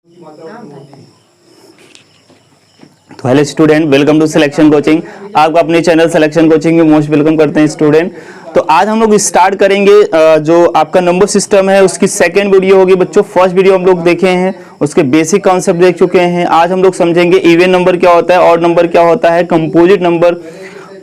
तो hello student, welcome to selection coaching. आपको अपने चैनल सिलेक्शन कोचिंग में मोस्ट वेलकम करते हैं स्टूडेंट। तो आज हम लोग स्टार्ट करेंगे जो आपका नंबर सिस्टम है उसकी सेकंड वीडियो होगी बच्चों। फर्स्ट वीडियो हम लोग देखे हैं, उसके बेसिक कॉन्सेप्ट देख चुके हैं। आज हम लोग समझेंगे इवन नंबर क्या होता है, ऑड नंबर क्या होता है, कंपोजिट नंबर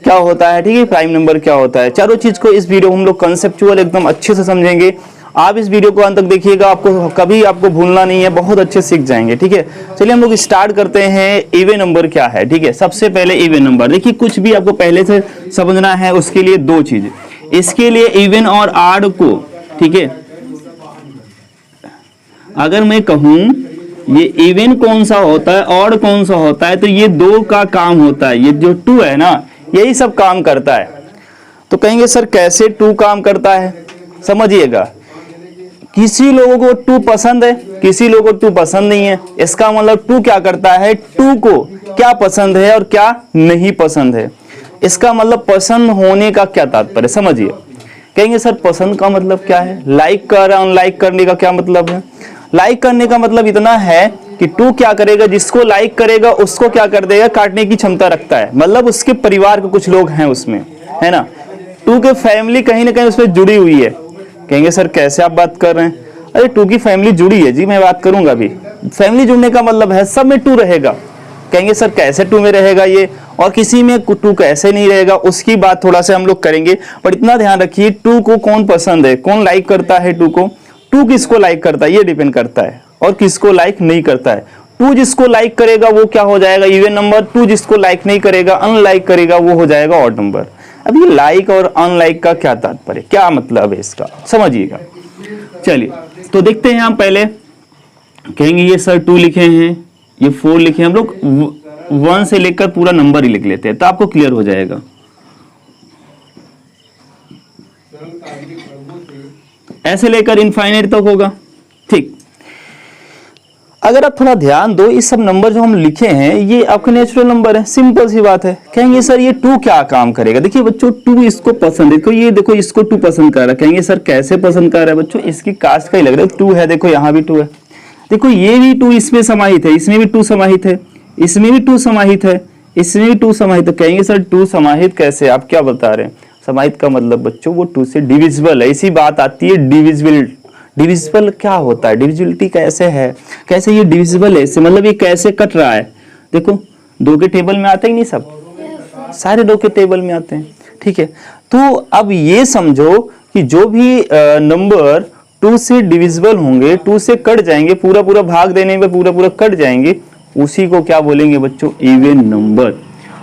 क्या होता है, ठीक है, प्राइम नंबर क्या होता है। चारों चीज को इस वीडियो हम लोग कंसेप्चुअल एकदम अच्छे से समझेंगे। आप इस वीडियो को अंत तक देखिएगा, आपको कभी आपको भूलना नहीं है, बहुत अच्छे सीख जाएंगे, ठीक है। चलिए हम लोग स्टार्ट करते हैं। इवन नंबर क्या है, ठीक है। सबसे पहले इवन नंबर देखिए, कुछ भी आपको पहले से समझना है उसके लिए दो चीज। इसके लिए इवन और ऑड को, ठीक है, अगर मैं कहूं ये इवन कौन सा होता है, ऑड कौन सा होता है, तो ये दो का काम होता है। ये जो टू है ना, यही सब काम करता है। तो कहेंगे सर कैसे टू काम करता है, समझिएगा। किसी लोगों को टू पसंद है, किसी लोगों को टू पसंद नहीं है। इसका मतलब टू क्या करता है, टू को क्या पसंद है और क्या नहीं पसंद है। इसका मतलब पसंद होने का क्या तात्पर्य, समझिए। कहेंगे सर पसंद का मतलब क्या है, लाइक कर अनलाइक करने का क्या मतलब है। लाइक करने का मतलब इतना है कि टू क्या करेगा, जिसको लाइक करेगा उसको क्या कर देगा, काटने की क्षमता रखता है। मतलब उसके परिवार के कुछ लोग हैं उसमें, है ना। टू के फैमिली कहीं ना कहीं उसमें जुड़ी हुई है। कहेंगे सर कैसे आप बात कर रहे हैं, अरे टू की फैमिली जुड़ी है जी, मैं बात करूंगा अभी। फैमिली जुड़ने का मतलब है सब में टू रहेगा। कहेंगे सर कैसे टू में रहेगा ये, और किसी में टू कैसे नहीं रहेगा, उसकी बात थोड़ा सा हम लोग करेंगे। पर इतना ध्यान रखिए, टू को कौन पसंद है, कौन लाइक करता है टू को, टू किसको लाइक करता है ये डिपेंड करता है, और किसको लाइक नहीं करता है। टू जिसको लाइक करेगा वो क्या हो जाएगा, इवन नंबर। टू जिसको लाइक नहीं करेगा, अनलाइक करेगा, वो हो जाएगा ऑड नंबर। अब ये लाइक और अनलाइक का क्या तात्पर्य, क्या मतलब है इसका, समझिएगा। चलिए तो देखते हैं हम पहले। कहेंगे ये सर टू लिखे हैं, ये फोर लिखे हैं, हम लोग वन से लेकर पूरा नंबर ही लिख लेते हैं तो आपको क्लियर हो जाएगा। ऐसे लेकर इनफाइनाइट तक होगा, ठीक। अगर आप थोड़ा ध्यान दो, इस सब नंबर जो हम लिखे हैं ये आपके नेचुरल नंबर है, सिंपल सी बात है। कहेंगे सर ये टू क्या काम करेगा, देखिए बच्चों टू इसको पसंद है, देखो ये देखो इसको टू पसंद कर रहा है। कहेंगे सर कैसे पसंद कर रहा है बच्चों, इसकी कास्ट का ही लग रहा है। टू है, देखो यहाँ भी टू है, देखो ये भी टू इसमें समाहित है, इसमें भी टू समाहित है, इसमें भी टू समाहित है, इसमें भी टू समाहित है। कहेंगे सर टू समाहित कैसे, आप क्या बता रहे हैं। समाहित का मतलब बच्चों वो टू से डिविजिबल है, इसी बात आती है डिविजिबल। डिविजिबल क्या होता है, डिविजिबिलिटी कैसे है, कैसे ये डिविजिबल है, इससे मतलब ये कैसे कट रहा है। देखो दो के टेबल में आते ही नहीं, सब सारे दो के टेबल में आते हैं, ठीक है। तो अब ये समझो कि जो भी नंबर टू से डिविजिबल होंगे, टू से कट जाएंगे, पूरा पूरा भाग देने में पूरा पूरा कट जाएंगे, उसी को क्या बोलेंगे बच्चों, इवन नंबर।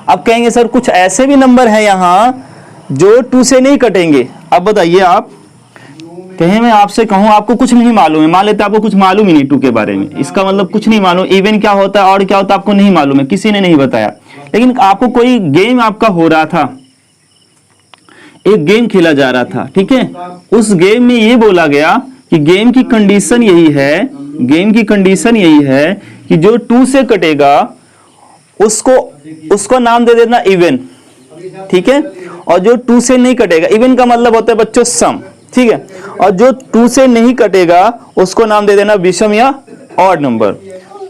अब कहेंगे सर कुछ ऐसे भी नंबर है यहाँ जो टू से नहीं कटेंगे। अब बताइए आप, कहें मैं आपसे कहूं आपको कुछ नहीं मालूम है, मान लेते आपको कुछ मालूम ही नहीं टू के बारे में, इसका मतलब कुछ नहीं मालूम, इवन क्या होता है और क्या होता है आपको नहीं मालूम है, किसी ने नहीं बताया। लेकिन आपको कोई गेम आपका हो रहा था, एक गेम खेला जा रहा था, ठीक है। उस गेम में ये बोला गया कि गेम की कंडीशन यही है, गेम की कंडीशन यही है कि जो टू से कटेगा उसको नाम दे देना इवन, ठीक है। और जो टू से नहीं कटेगा, इवन का मतलब होता है बच्चों सम, ठीक है। और जो टू से नहीं कटेगा उसको नाम दे देना विषम या ऑड नंबर।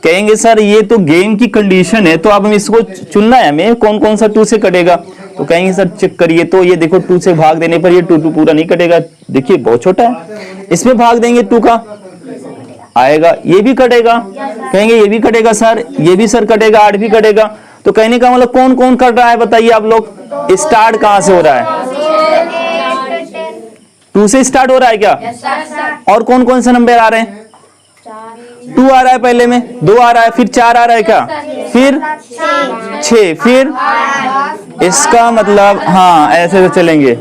कहेंगे सर ये तो गेम की कंडीशन है, तो अब हम इसको चुनना है हमें कौन कौन सा टू से कटेगा। तो कहेंगे सर चेक करिए, तो ये देखो टू से भाग देने पर ये टू पूरा नहीं कटेगा, देखिए बहुत छोटा है। इसमें भाग देंगे टू का आएगा, ये भी कटेगा। कहेंगे ये भी कटेगा सर, ये भी सर कटेगा, आठ भी कटेगा। तो कहने का मतलब कौन कौन कट रहा है बताइए आप लोग, स्टार्ट कहां से हो रहा है, टू से स्टार्ट हो रहा है क्या। और कौन कौन से नंबर आ रहे हैं, टू आ रहा है पहले में, दो आ रहा है, फिर चार आ रहा है क्या, फिर छह, फिर इसका मतलब हाँ ऐसे चलेंगे,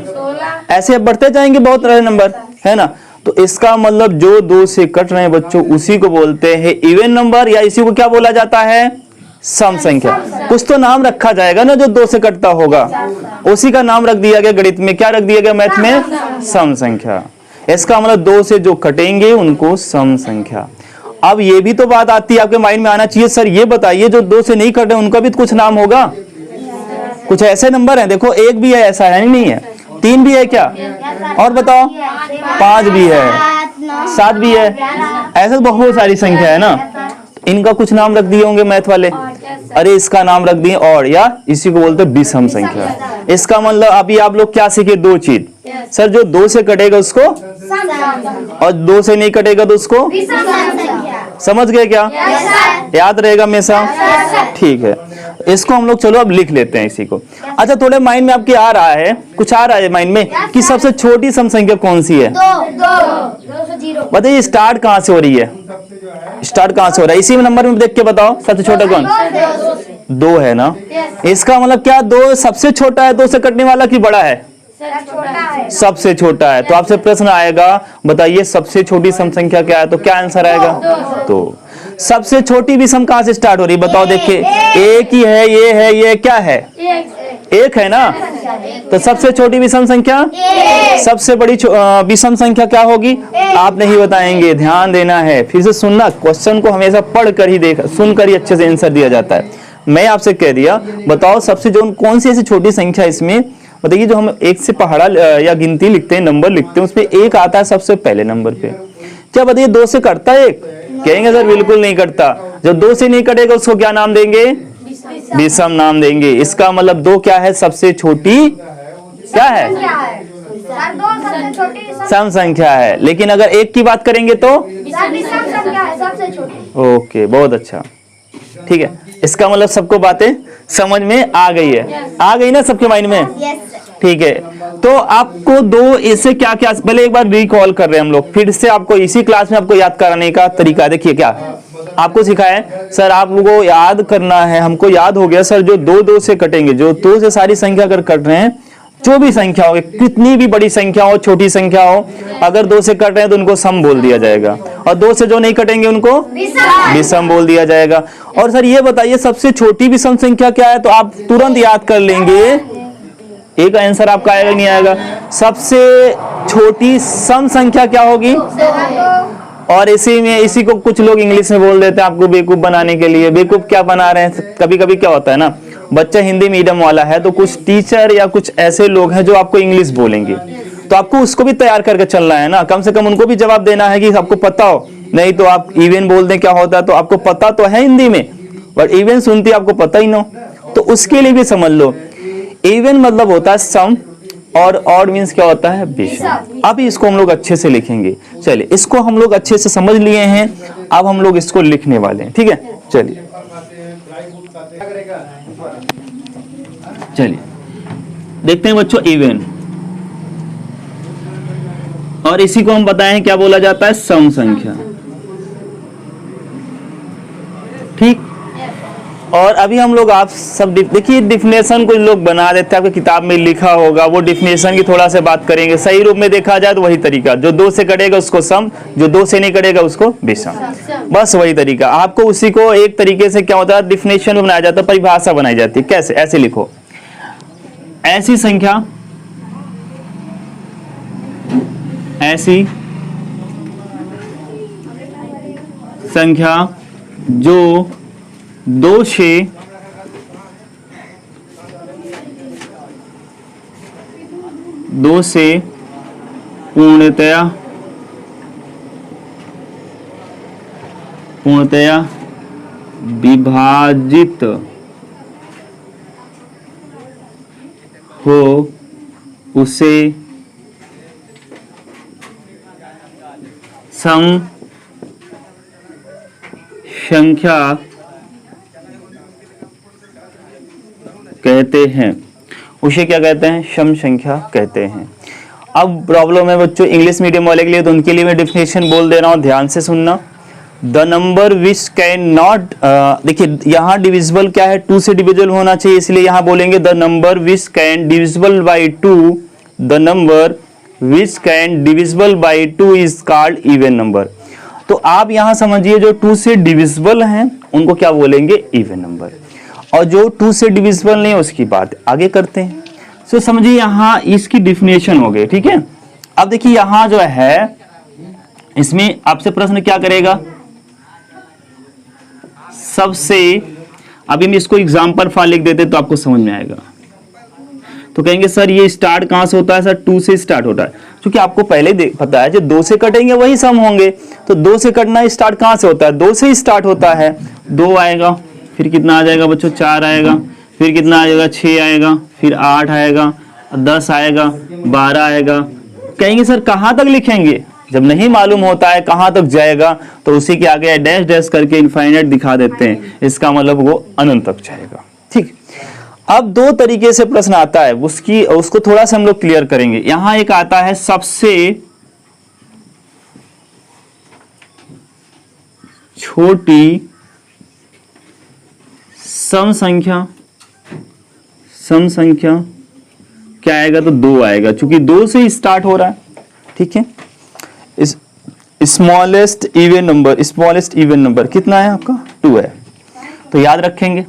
ऐसे अब बढ़ते जाएंगे बहुत सारे नंबर, है ना। तो इसका मतलब जो दो से कट रहे हैं बच्चों उसी को बोलते हैं इवन नंबर, या इसी को क्या बोला जाता है, सम संख्या। कुछ तो नाम रखा जाएगा ना जो दो से कटता होगा, उसी का नाम रख दिया गया गणित में, क्या रख दिया गया मैथ में, सम संख्या। इसका मतलब दो से जो कटेंगे उनको सम संख्या। अब ये भी तो बात आती है आपके माइंड में आना चाहिए, सर ये बताइए जो दो से नहीं कटे उनका भी तो कुछ नाम होगा। कुछ ऐसे नंबर हैं, देखो एक भी है ऐसा है नहीं है, तीन भी है क्या, और बताओ पांच भी है, सात भी है, ऐसे बहुत सारी संख्या है ना। इनका कुछ नाम रख दिए होंगे मैथ वाले। अरे इसका नाम रख दिए और, या इसी को बोलते हैं विषम संख्या। इसका मतलब अभी आप लोग क्या सीखे, दो चीज। सर जो 2 से कटेगा उसको, और 2 से नहीं कटेगा तो उसको, समझ गए क्या? याद रहेगा हमेशा? ठीक है, इसको हम लोग चलो अब लिख लेते हैं इसी को। अच्छा, थोड़े माइंड में आपके आ रहा है, कुछ आ रहा है माइंड में कि सबसे छोटी सम संख्या कौन सी है? बताइए स्टार्ट कहाँ से हो रही है, स्टार्ट कहाँ से हो रहा है? इसी नंबर में देख के बताओ सबसे छोटा कौन? 2 है ना। इसका मतलब क्या 2 सबसे छोटा है 2 से कटने वाला कि बड़ा है? सबसे छोटा है। तो आपसे प्रश्न आएगा बताइए सबसे छोटी सम संख्या क्या है, तो क्या आंसर आएगा? तो सबसे छोटी विषम कहाँ से स्टार्ट हो रही है बताओ? देखिए एक ही है, ये क्या है? एक है ना। तो सबसे छोटी विषम संख्या, सबसे बड़ी विषम संख्या क्या होगी? आप नहीं बताएंगे, ध्यान देना है, फिर से सुनना। क्वेश्चन को हमेशा पढ़ कर ही देख, सुनकर ही अच्छे से आंसर दिया जाता है। मैं आपसे कह दिया, बताओ सबसे जो कौन सी ऐसी छोटी संख्या इसमें, बताइए जो हम एक से पहाड़ा या गिनती लिखते हैं, नंबर लिखते हैं, उसमें एक आता है सबसे पहले नंबर पे। क्या बताइए 2 से कटता है एक? कहेंगे सर बिल्कुल नहीं कटता। जब 2 से नहीं कटेगा उसको क्या नाम देंगे? विषम नाम देंगे। इसका मतलब 2 क्या है? सबसे छोटी क्या है? सम संख्या है। लेकिन अगर 1 की बात करेंगे तो ओके, बहुत अच्छा, ठीक है। इसका मतलब सबको बातें समझ में आ गई है, आ गई ना सबके माइंड में? ठीक है। तो आपको 2 ऐसे क्या क्या, पहले एक बार रिकॉल कर रहे हैं हम लोग, फिर से आपको इसी क्लास में आपको याद कराने का तरीका। देखिए क्या आपको सिखाया है सर, आपको याद करना है। हमको याद हो गया सर, जो 2 से कटेंगे, जो 2 से सारी संख्या अगर कट रहे हैं, जो भी संख्या हो, कितनी भी बड़ी संख्या हो, छोटी संख्या हो, अगर 2 से कट रहे हैं तो उनको सम बोल दिया जाएगा, और 2 से जो नहीं कटेंगे उनको विषम बोल दिया जाएगा। और सर ये बताइए सबसे छोटी विषम संख्या क्या है? तो आप तुरंत याद कर लेंगे, एक आंसर आपका आएगा नहीं आएगा? सबसे छोटी सम संख्या क्या होगी? और इसी को कुछ लोग इंग्लिश में बोल देते हैं आपको बेवकूफ बनाने के लिए। बेवकूफ क्या बना रहे हैं? कभी कभी क्या होता है ना, बच्चा हिंदी मीडियम वाला है तो कुछ टीचर या कुछ ऐसे लोग हैं जो आपको इंग्लिश बोलेंगे, तो आपको उसको भी तैयार करके चलना है ना। कम से कम उनको भी जवाब देना है कि आपको पता हो, नहीं तो आप इवन बोल दें क्या होता है, तो आपको पता तो है हिंदी में, बट इवन सुनती आपको पता ही ना। तो उसके लिए भी समझ लो, इवन मतलब होता है सम, और ऑड मींस क्या होता है? विषम। अब इसको हम लोग अच्छे से लिखेंगे। चलिए इसको हम लोग अच्छे से समझ लिए हैं, अब हम लोग इसको लिखने वाले हैं, ठीक है। चलिए देखते हैं बच्चों, इवन, और इसी को हम बताएं क्या बोला जाता है? सम संख्या, ठीक। और अभी हम लोग आप सब देखिए डिफिनेशन कुछ लोग बना देते हैं, आपकी किताब में लिखा होगा, वो डिफिनेशन की थोड़ा सा बात करेंगे। सही रूप में देखा जाए तो वही तरीका, जो 2 से कटेगा उसको सम, जो 2 से नहीं कटेगा उसको विषम, बस वही तरीका। आपको उसी को एक तरीके से क्या होता है, डिफिनेशन में बनाया जाता है, परिभाषा बनाई जाती है। कैसे? ऐसे लिखो, ऐसी संख्या, ऐसी संख्या जो 2 से पूर्णतया विभाजित हो उसे सम संख्या कहते हैं। उसे क्या कहते हैं? सम संख्या कहते हैं। अब प्रॉब्लम है बच्चों इंग्लिश मीडियम वाले के लिए, तो उनके लिए मैं डिफिनेशन बोल दे रहा हूं, ध्यान से सुनना। The number which can not, देखिए यहाँ डिविजिबल क्या है? 2 से डिविजिबल होना चाहिए, इसलिए यहाँ बोलेंगे the number which can divisible by 2, the number which can divisible by 2 is called even number. तो आप यहाँ समझिए जो 2 से डिविजिबल हैं उनको क्या बोलेंगे? Even number. और जो 2 से डिविजिबल नहीं उसकी बात आगे करते हैं। तो समझिए यहाँ इसकी डिफिनेशन हो गई, ठीक है। अब देखिए यहाँ जो है इसमें आपसे प्रश्न क्या करेगा? सबसे, अभी हम इसको एग्जाम्पल फॉर लिख देते तो आपको समझ में आएगा। तो कहेंगे सर ये स्टार्ट कहां से होता है? सर 2 से स्टार्ट होता है। क्योंकि आपको पहले ही पता है जो 2 से कटेंगे वही सम होंगे। तो 2 से कटना स्टार्ट कहाँ से होता है? 2 से ही स्टार्ट होता है। 2 आएगा, फिर कितना आ जाएगा बच्चों? 4 आएगा, फिर कितना आ जाएगा? 6 आएगा, फिर 8 आएगा, 10 आएगा, 12 आएगा। कहेंगे सर कहाँ तक लिखेंगे? जब नहीं मालूम होता है कहाँ तक जाएगा तो उसी के आगे डैश डैश करके इनफाइनाइट दिखा देते हैं, इसका मतलब वो अनंत तक जाएगा। ठीक, अब 2 तरीके से प्रश्न आता है, उसको थोड़ा सा हम लोग क्लियर करेंगे। यहां एक आता है सबसे छोटी सम संख्या क्या आएगा? तो 2 आएगा, क्योंकि 2 से ही स्टार्ट हो रहा है। ठीक है, स्मॉलेस्ट इवन नंबर कितना है आपका? 2 है, तो याद रखेंगे।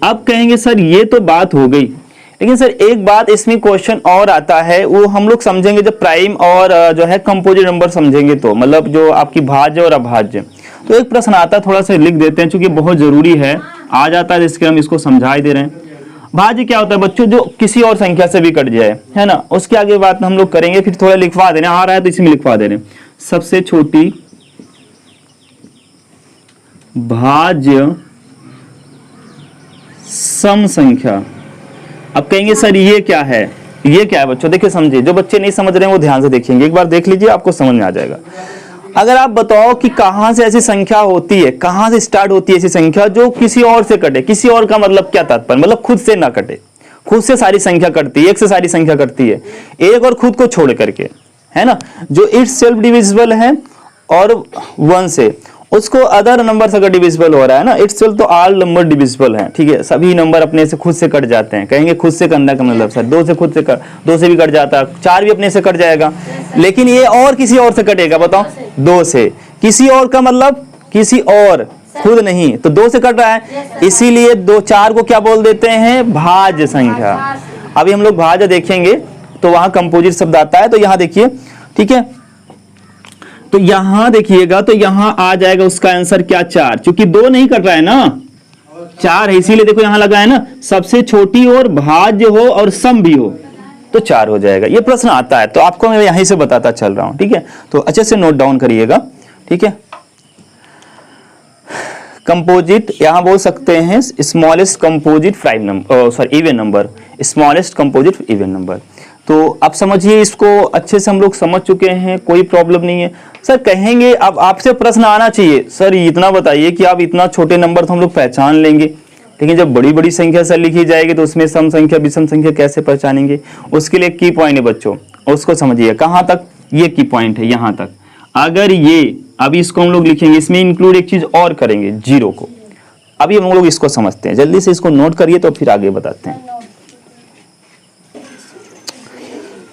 अब कहेंगे सर ये तो बात हो गई, लेकिन सर एक बात इसमें क्वेश्चन और आता है, वो हम लोग समझेंगे जब प्राइम और जो है कंपोजिट नंबर समझेंगे, तो मतलब जो आपकी भाज्य और अभाज्य। तो एक प्रश्न आता है, थोड़ा सा लिख देते हैं क्योंकि बहुत जरूरी है, आ जाता है इसके हम इसको समझा ही दे रहे हैं। भाज्य क्या होता है बच्चों? जो किसी और संख्या से भी कट जाए, है ना। उसके आगे बात हम लोग करेंगे, फिर थोड़ा लिखवा देने आ रहा है तो इसमें लिखवा दे रहे हैं। सबसे छोटी भाज्य सम संख्या। अब कहेंगे सर ये क्या है? ये क्या है बच्चों? देखिए समझिए, जो बच्चे नहीं समझ रहे हैं वो ध्यान से देखेंगे, एक बार देख लीजिए आपको समझ में आ जाएगा। अगर आप बताओ कि कहां से ऐसी संख्या होती है, कहां से स्टार्ट होती है ऐसी संख्या जो किसी और से कटे। किसी और का मतलब क्या तात्पर्य? मतलब खुद से ना कटे, खुद से सारी संख्या कटती है, एक से सारी संख्या कटती है, एक और खुद को छोड़ करके, है ना। जो इट्स सेल्फ डिविजिबल है और 1 से, उसको अदर नंबर से अगर डिविजिबल हो रहा है ना, इट्स सेल्फ तो ऑल नंबर डिविजिबल है। ठीक है, सभी नंबर अपने से खुद से कट जाते हैं। कहेंगे खुद से करना का मतलब सर 2 से खुद से 2 से भी कट जाता है, 4 भी अपने से कट जाएगा, लेकिन ये और किसी और से कटेगा। बताओ, 2 से। किसी और का मतलब किसी और, खुद नहीं, तो 2 से कट रहा है, इसीलिए 2 4 को क्या बोल देते हैं? भाज्य संख्या। अभी हम लोग भाज्य देखेंगे तो वहां कंपोजिट शब्द आता है, तो यहां देखिए, ठीक है, तो यहां देखिएगा तो यहां आ जाएगा उसका आंसर क्या? 4, क्योंकि 2 नहीं कट रहा है ना, 4 है, इसीलिए देखो यहां लगा है ना, सबसे छोटी और भाज्य हो और सम भी हो तो 4 हो जाएगा। ये प्रश्न आता है, तो आपको मैं यहीं से बताता चल रहा हूं। ठीक है, तो अच्छे से नोट डाउन करिएगा। ठीक है, कंपोजिट यहां बोल सकते हैं smallest composite prime number, even number, smallest composite even number. तो अब समझिए, इसको अच्छे से हम लोग समझ चुके हैं, कोई प्रॉब्लम नहीं है। सर कहेंगे अब आपसे प्रश्न आना चाहिए, सर इतना बताइए कि आप इतना छोटे नंबर तो हम लोग पहचान लेंगे, लेकिन जब बड़ी बड़ी संख्या सर लिखी जाएगी तो उसमें सम संख्या विषम संख्या कैसे पहचानेंगे? उसके लिए की पॉइंट है बच्चों, उसको समझिए। कहाँ तक? ये की पॉइंट है, यहाँ तक। अगर ये अभी इसको हम लोग लिखेंगे, इसमें इंक्लूड एक चीज और करेंगे, 0 को। अभी हम लोग इसको समझते हैं, जल्दी से इसको नोट करिए तो फिर आगे बताते हैं।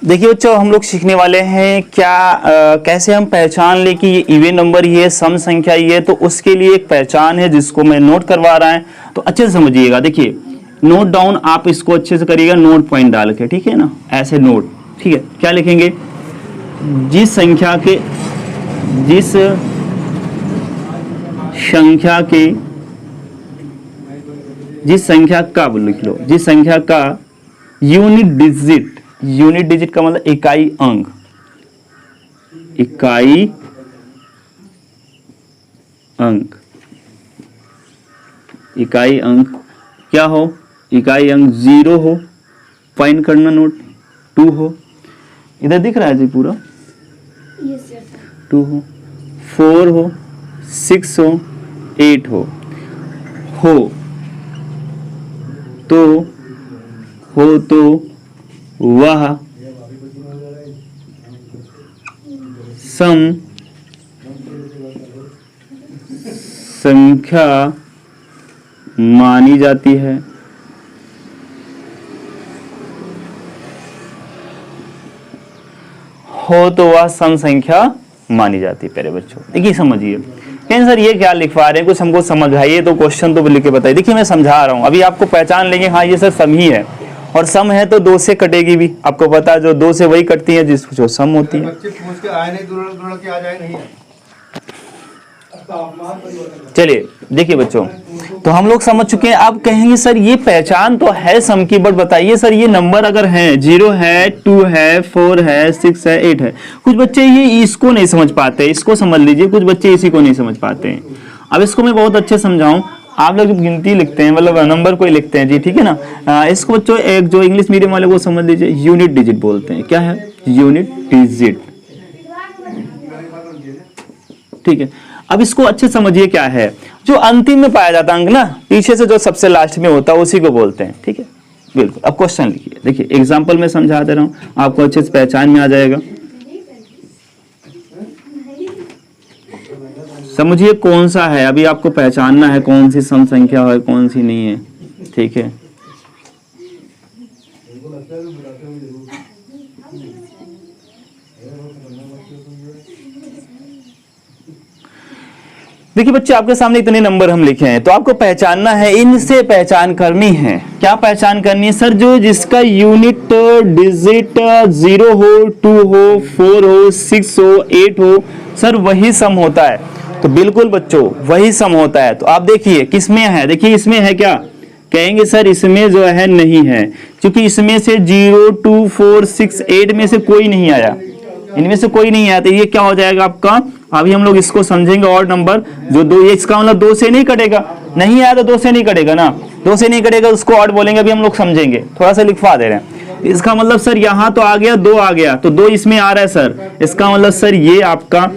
देखिए बच्चों, हम लोग सीखने वाले हैं कैसे हम पहचान ले कि ये इवन नंबर ही है, सम संख्या ही है। तो उसके लिए एक पहचान है जिसको मैं नोट करवा रहा है, तो अच्छे से समझिएगा। देखिए नोट डाउन आप इसको अच्छे से करिएगा, नोट पॉइंट डाल के, ठीक है ना, ऐसे नोट। ठीक है, क्या लिखेंगे? जिस संख्या का लिख लो, जिस संख्या का यूनिट डिजिट का मतलब इकाई अंक, इकाई अंक क्या हो? इकाई अंक 0 हो, पॉइंट करना नोट, 2 हो, इधर दिख रहा है जी पूरा, 2 हो, 4 हो, 6 हो, 8 हो तो वह सम संख्या मानी जाती है। हो तो वह सम संख्या मानी जाती है। प्यारे बच्चों देखिए समझिए, कहीं सर ये क्या लिखवा रहे हैं, कुछ हमको समझाइए, तो क्वेश्चन तो लिख के बताइए। देखिए मैं समझा रहा हूं, अभी आपको पहचान लेंगे, हाँ ये सर सम ही है, और सम है तो 2 से कटेगी भी, आपको पता है जो 2 से वही कटती है जो सम होती है। बच्चे पूछ के आए नहीं, दुलड़ के आ जाए नहीं। चलिए देखिए बच्चों, तो हम लोग समझ चुके हैं। अब कहेंगे सर ये पहचान तो है सम की, बट बताइए सर ये नंबर अगर है 0 है, 2 है, 4 है, 6 है, 8 है, कुछ बच्चे ये इसको नहीं समझ पाते, इसको समझ लीजिए, कुछ बच्चे इसी को नहीं समझ पाते हैं। अब इसको मैं बहुत अच्छे समझाऊं। आप लोग गिनती लिखते हैं, मतलब नंबर को ही लिखते हैं जी, ठीक है ना। इसको बच्चों एक जो इंग्लिश मीडियम वाले वो समझ लीजिए, यूनिट डिजिट बोलते हैं। क्या है? यूनिट डिजिट, ठीक है। अब इसको अच्छे समझिए, क्या है जो अंतिम में पाया जाता अंक ना, पीछे से जो सबसे लास्ट में होता है उसी को बोलते हैं, ठीक है। बिल्कुल। अब क्वेश्चन लिखिए, देखिए एग्जांपल में समझा दे रहा हूं, आपको अच्छे से पहचान में आ जाएगा। समझिए कौन सा है, अभी आपको पहचानना है कौन सी सम संख्या है कौन सी नहीं है, ठीक है। देखिए बच्चे, आपके सामने इतने नंबर हम लिखे हैं, तो आपको पहचानना है, इनसे पहचान करनी है। क्या पहचान करनी है सर? जो जिसका यूनिट डिजिट 0 हो, 2 हो, 4 हो, 6 हो, 8 हो, सर वही सम होता है। तो बिल्कुल बच्चों वही सम होता है। तो आप देखिए किसमें है, देखिए इसमें है क्या? कहेंगे सर इसमें जो है नहीं है, क्योंकि इसमें से 0, 2, 4, 6, 8 में से कोई नहीं आया, इनमें से कोई नहीं आया। तो ये क्या हो जाएगा आपका? अभी हम लोग इसको समझेंगे ऑड नंबर, जो दो, ये इसका मतलब 2 से नहीं कटेगा, नहीं आया तो 2 से नहीं कटेगा ना, 2 से नहीं कटेगा, उसको ऑड बोलेंगे। अभी हम लोग समझेंगे, थोड़ा सा लिखवा दे रहे हैं। इसका मतलब सर यहाँ तो आ गया 2 आ गया, तो 2 इसमें आ रहा है सर, इसका मतलब सर ये आपका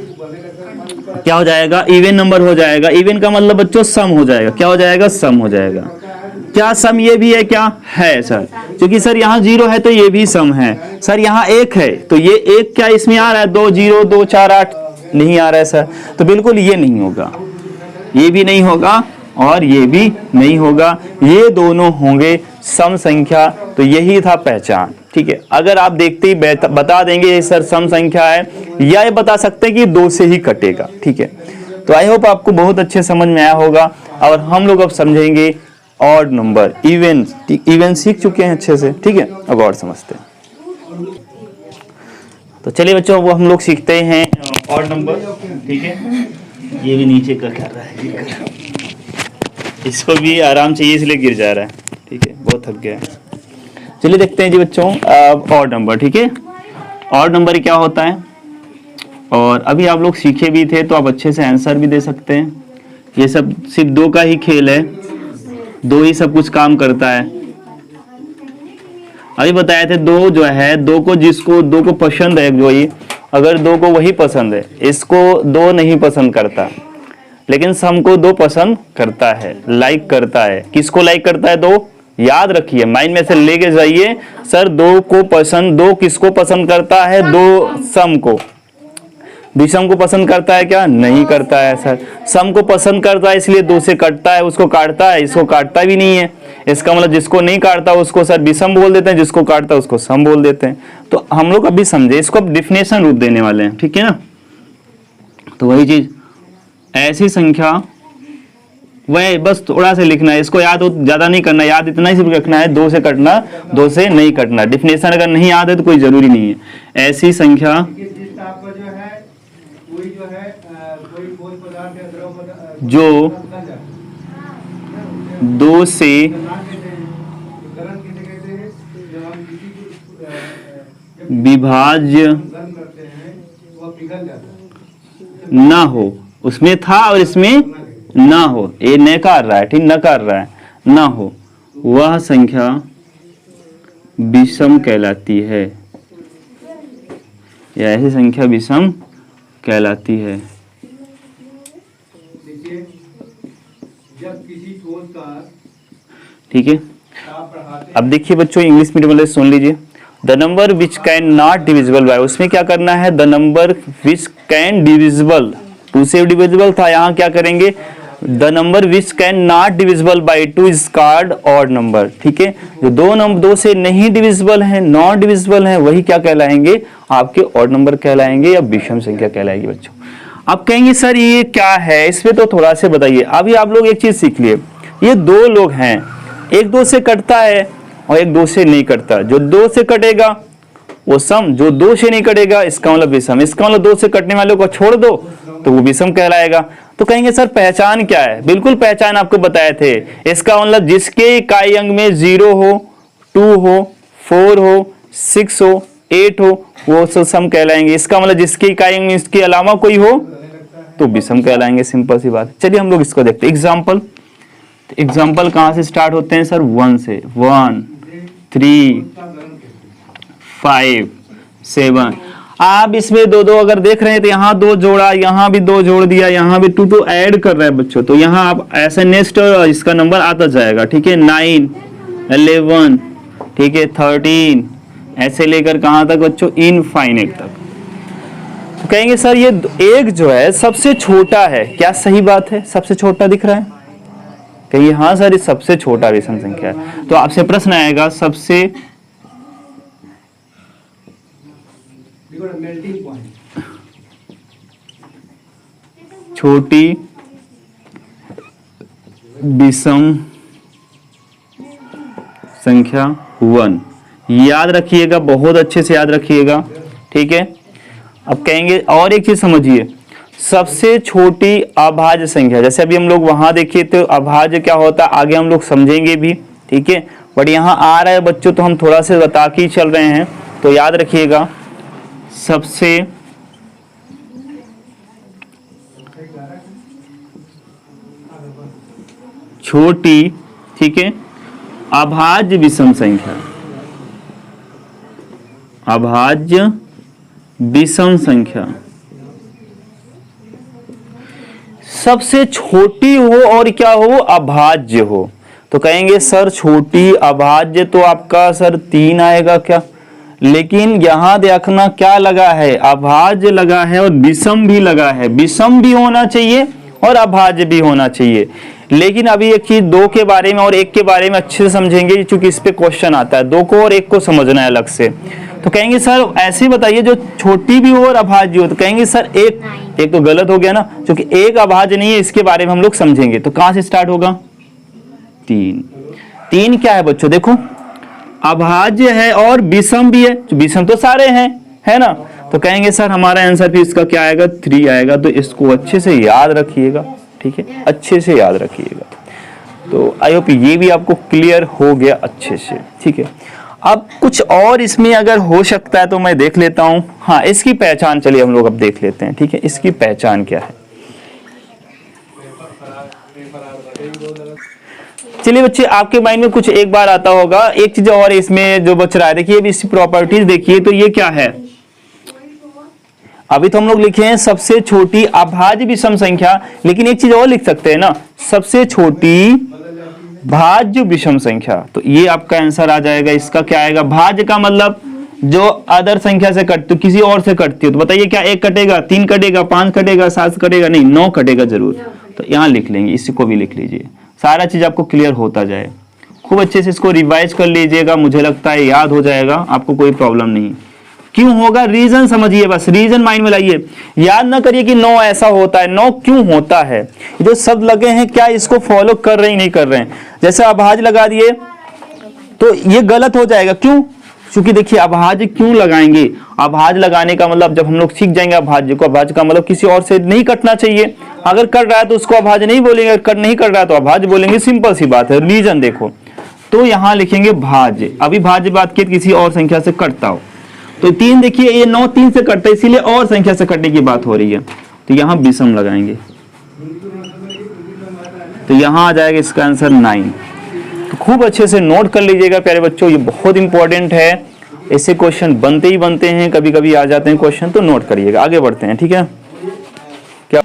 क्या हो जाएगा? इवन नंबर हो जाएगा। इवन का मतलब बच्चों सम हो जाएगा। क्या हो जाएगा? सम हो जाएगा। क्या सम ये भी है? क्या है सर? क्योंकि सर यहाँ 0 है तो ये भी सम है। सर यहाँ 1 है तो ये 1 क्या इसमें आ रहा है? 2 0 2 4 8 नहीं आ रहा है सर, तो बिल्कुल ये नहीं होगा, ये भी नहीं होगा और ये भी नहीं होगा, ये दोनों होंगे सम संख्या। तो यही था पहचान, ठीक है। अगर आप देखते ही बता देंगे ये सर सम संख्या है, या ये बता सकते हैं कि 2 से ही कटेगा, ठीक है। तो आई होप आपको बहुत अच्छे समझ में आया होगा। और हम लोग अब समझेंगे ऑड नंबर, इवन सीख चुके हैं अच्छे से, ठीक है। अब और समझते हैं। तो चलिए बच्चों, वो हम लोग सीखते हैं ऑड नंबर, ठीक है। ये भी नीचे कर रहा है, इसको भी आराम चाहिए इसलिए गिर जा रहा है, ठीक है, बहुत थक गया है। चलिए देखते हैं जी बच्चों ऑड नंबर, ठीक है। ऑड नंबर क्या होता है, और अभी आप लोग सीखे भी थे तो आप अच्छे से आंसर भी दे सकते हैं। ये सब सिर्फ 2 का ही खेल है, 2 ही सब कुछ काम करता है। अभी बताए थे 2 जो है, 2 को जिसको 2 को पसंद है, जो ये अगर 2 को वही पसंद है, इसको 2 नहीं पसंद करता, लेकिन सम को 2 पसंद करता है, लाइक करता है। किसको लाइक करता है? 2। याद रखिए, माइंड में से लेके जाइए सर, 2 को पसंद, 2 किसको पसंद करता है? 2 सम को। विषम को पसंद करता है क्या? नहीं करता है सर। सम को पसंद करता है इसलिए 2 से कटता है, उसको काटता है, इसको काटता भी नहीं है। इसका मतलब जिसको नहीं काटता उसको सर विषम बोल देते हैं, जिसको काटता है उसको सम बोल देते हैं। तो हम लोग अभी समझे, इसको अब डिफिनेशन रूप देने वाले हैं, ठीक है ना। तो वही चीज, ऐसी संख्या, वह बस थोड़ा सा लिखना है, इसको याद ज्यादा नहीं करना, याद इतना ही सिर्फ रखना है, 2 से कटना, 2 से नहीं कटना। डिफिनेशन अगर नहीं याद है तो कोई जरूरी नहीं है। ऐसी संख्या जो 2 से विभाज्य ना हो, उसमें था और इसमें ना हो, ये न कर रहा है, ठीक, न कर रहा है, ना हो, वह संख्या विषम कहलाती है, या ऐसी संख्या विषम कहलाती है। ठीक है। अब देखिए बच्चों, इंग्लिश मीडियम वाले सुन लीजिए। The number which can not divisible by, उसमें क्या करना है? The number which can divisible, 2 से डिविजिबल था, यहाँ क्या करेंगे? The number which can not divisible by 2 is called odd number, ठीक है। जो 2 से नहीं डिविजिबल है, नॉट डिविजिबल है, वही क्या कहलाएंगे? आपके ऑड नंबर कहलाएंगे या विषम संख्या कहलाएगी बच्चों। आप कहेंगे सर ये क्या है, इसमें तो थोड़ा से बताइए। अभी आप लोग एक चीज सीख लिए, ये 2 लोग हैं, एक 2 से कटता है और एक 2 से नहीं कटता। जो 2 से कटेगा वो सम जो 2 से नहीं कटेगा इसका मतलब विषम, इसका मतलब 2 से कटने वाले को छोड़ दो तो वो विषम कहलाएगा। तो कहेंगे सर पहचान क्या है? बिल्कुल पहचान आपको बताए थे, इसका मतलब जिसके इकाई अंग में 0 हो, 2 हो, 4 हो, 6 हो, 8 हो वो सब सम कहलाएंगे। इसका मतलब जिसके इकाई अंग में इसके अलावा कोई हो तो विषम कहलाएंगे। सिंपल सी बात। चलिए हम लोग इसको देखते हैं। एग्जाम्पल, एग्जाम्पल कहां से स्टार्ट होते हैं सर? 1 से। 1 3 5 7। आप इसमें 2 अगर देख रहे हैं तो यहाँ 2 जोड़ा, यहाँ भी 2 जोड़ दिया, यहाँ भी 2 तो ऐड कर रहे हैं बच्चों, तो यहाँ आप ऐसे नेक्स्ट इसका नंबर आता जाएगा। ठीक है, 9 11, ठीक है 13, ऐसे लेकर कहां तक बच्चों? इनफाइनाइट तक। तो कहेंगे सर ये एक जो है सबसे छोटा है, क्या सही बात है? सबसे छोटा दिख रहा है? कहिए हाँ सर ये सबसे छोटा विषम संख्या है। तो आपसे प्रश्न आएगा सबसे छोटी विषम संख्या 1। याद रखिएगा, बहुत अच्छे से याद रखिएगा। ठीक है, अब कहेंगे और एक चीज समझिए, सबसे छोटी अभाज्य संख्या, जैसे अभी हम लोग वहां देखिए तो अभाज्य क्या होता है आगे हम लोग समझेंगे भी। ठीक है, बट यहाँ आ रहा है बच्चों तो हम थोड़ा से बता के ही चल रहे हैं, तो याद रखिएगा सबसे छोटी, ठीक है, अभाज्य विषम संख्या, अभाज्य विषम संख्या सबसे छोटी हो और क्या हो? अभाज्य हो। तो कहेंगे सर छोटी अभाज्य तो आपका सर 3 आएगा क्या? लेकिन यहां देखना क्या लगा है? अभाज्य लगा है और विषम भी लगा है। विषम भी होना चाहिए और अभाज्य भी होना चाहिए। लेकिन अभी एक चीज 2 के बारे में और 1 के बारे में अच्छे से समझेंगे, क्योंकि इस पे क्वेश्चन आता है। 2 को और 1 को समझना है अलग से। तो कहेंगे सर ऐसे बताइए जो छोटी भी हो और अभाज्य हो। तो कहेंगे सर एक तो गलत हो गया ना, क्योंकि एक अभाज्य नहीं है, इसके बारे में हम लोग समझेंगे। तो कहां से स्टार्ट होगा? 3 क्या है बच्चों? देखो अभाज्य है और विषम भी है, विषम तो सारे हैं, है ना। तो कहेंगे सर हमारा आंसर भी इसका क्या आएगा? 3 आएगा। तो इसको अच्छे से याद रखिएगा। ठीक है, अच्छे से याद रखिएगा। तो आई होप ये भी आपको क्लियर हो गया अच्छे से। ठीक है, अब कुछ और इसमें अगर हो सकता है तो मैं देख लेता हूं। हाँ, इसकी पहचान चलिए हम लोग अब देख लेते हैं। ठीक है, इसकी पहचान क्या है? चलिए बच्चे, आपके माइंड में कुछ एक बार आता होगा। एक चीज और इसमें जो बच रहा है, देखिए इसकी प्रॉपर्टीज देखिए। तो ये क्या है? अभी तो हम लोग लिखे हैं सबसे छोटी अभाज्य विषम संख्या, लेकिन एक चीज और लिख सकते हैं ना, सबसे छोटी भाज्य विषम संख्या। तो ये आपका आंसर आ जाएगा। इसका क्या आएगा? भाज्य का मतलब जो अदर संख्या से कटती, किसी और से कटती है। तो बताइए क्या 1 कटेगा, 3 कटेगा, 5 कटेगा, 7 कटेगा? नहीं, 9 कटेगा जरूर। तो यहाँ लिख लेंगे, इसको भी लिख लीजिए। सारा चीज आपको क्लियर होता जाए। खूब अच्छे से इसको रिवाइज कर लीजिएगा, मुझे लगता है याद हो जाएगा, आपको कोई प्रॉब्लम नहीं। क्यों होगा? रीजन समझिए, बस रीजन माइंड में लाइए। याद ना करिए कि 9 ऐसा होता है, 9 क्यों होता है। जो शब्द लगे हैं क्या इसको फॉलो कर रहे हैं नहीं कर रहे हैं? जैसे अभाज्य लगा दिए तो ये गलत हो जाएगा। क्यों? क्योंकि देखिए अभाज्य क्यों लगाएंगे? अभाज्य लगाने का मतलब जब हम लोग सीख जाएंगे अभाज्य को, अभाज्य का मतलब किसी और से नहीं कटना चाहिए। अगर कट रहा है तो उसको अभाज्य नहीं बोलेंगे, अगर कट नहीं कर रहा है तो अभाज्य बोलेंगे। सिंपल सी बात है। रीजन देखो, तो यहां लिखेंगे भाज्य। अभी भाज्य बात की किसी और संख्या से कटता हो, तो 3 देखिए ये 9 3 से कटता है, इसीलिए और संख्या से कटने की बात हो रही है। तो यहां विषम लगाएंगे, तो यहां आ जाएगा इसका आंसर 9। तो खूब अच्छे से नोट कर लीजिएगा प्यारे बच्चों, ये बहुत इंपॉर्टेंट है। ऐसे क्वेश्चन बनते ही बनते हैं, कभी कभी आ जाते हैं क्वेश्चन, तो नोट करिएगा। आगे बढ़ते हैं, ठीक है। क्या